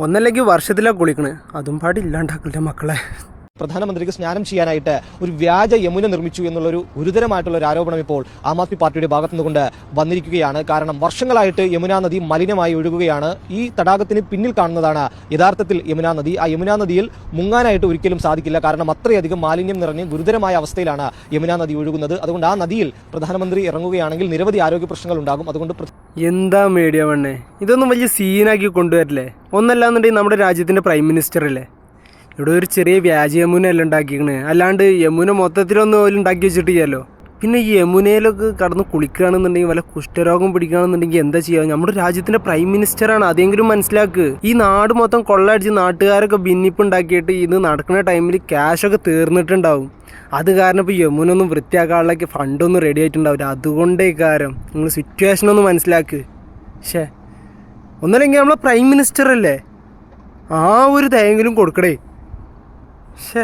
ഒന്നല്ലെങ്കിൽ വർഷത്തിലാണ് കുളിക്കണേ, അതും പാടില്ലാണ്ടാക്കില്ല മക്കളെ. പ്രധാനമന്ത്രിക്ക് സ്നാനം ചെയ്യാനായിട്ട് ഒരു വ്യാജ യമുന നിർമ്മിച്ചു എന്നുള്ളൊരു ഗുരുതരമായിട്ടുള്ള ഒരു ആരോപണം ഇപ്പോൾ ആം ആദ്മി പാർട്ടിയുടെ ഭാഗത്തുനിന്നുകൊണ്ട് വന്നിരിക്കുകയാണ്. കാരണം വർഷങ്ങളായിട്ട് യമുനാ നദി മലിനമായി ഒഴുകുകയാണ്. ഈ തടാകത്തിന് പിന്നിൽ കാണുന്നതാണ് യഥാർത്ഥത്തിൽ യമുനാ നദി. ആ യമുനാ നദിയിൽ മുങ്ങാനായിട്ട് ഒരിക്കലും സാധിക്കില്ല. കാരണം അത്രയധികം മാലിന്യം നിറഞ്ഞ് ഗുരുതരമായ അവസ്ഥയിലാണ് യമുനാ നദി ഒഴുകുന്നത്. അതുകൊണ്ട് ആ നദിയിൽ പ്രധാനമന്ത്രി ഇറങ്ങുകയാണെങ്കിൽ നിരവധി ആരോഗ്യ പ്രശ്നങ്ങൾ ഉണ്ടാകും. അതുകൊണ്ട് എന്താ മീഡിയ വണ്ണേ, ഇതൊന്നും വലിയ സീനാക്കി കൊണ്ടുവരില്ലേ? ഒന്നല്ലാന്നുണ്ടെങ്കിൽ നമ്മുടെ രാജ്യത്തിന്റെ പ്രൈം മിനിസ്റ്റർ അല്ലേ, ഇവിടെ ഒരു ചെറിയ വ്യാജ യമുന അല്ല ഉണ്ടാക്കിക്കണേ, അല്ലാണ്ട് യമുന മൊത്തത്തിലൊന്നും പോലും ഉണ്ടാക്കി വെച്ചിട്ടില്ലല്ലോ. പിന്നെ ഈ യമുനയിലൊക്കെ കടന്ന് കുളിക്കുകയാണെന്നുണ്ടെങ്കിൽ വല്ല കുഷ്ഠരോഗം പിടിക്കുകയാണെന്നുണ്ടെങ്കിൽ എന്താ ചെയ്യുക? നമ്മുടെ രാജ്യത്തിന്റെ പ്രൈം മിനിസ്റ്ററാണ്, അതെങ്കിലും മനസ്സിലാക്ക്. ഈ നാട് മൊത്തം കൊള്ളയടിച്ച് നാട്ടുകാരൊക്കെ ഭിന്നിപ്പ് ഉണ്ടാക്കിയിട്ട് ഇത് നടക്കുന്ന ടൈമിൽ ക്യാഷൊക്കെ തീർന്നിട്ടുണ്ടാവും. അത് കാരണം ഇപ്പോൾ യമുന ഒന്നും വൃത്തിയാക്കാനുള്ള ഫണ്ടൊന്നും റെഡി ആയിട്ടുണ്ടാവില്ല. അതുകൊണ്ടേ കാര്യം നിങ്ങൾ സിറ്റുവേഷനൊന്ന് മനസ്സിലാക്ക്. പക്ഷേ ഒന്നല്ലെങ്കിൽ നമ്മളെ പ്രൈം മിനിസ്റ്റർ അല്ലേ, ആ ഒരു ദയെങ്കിലും കൊടുക്കടേ. ശേ.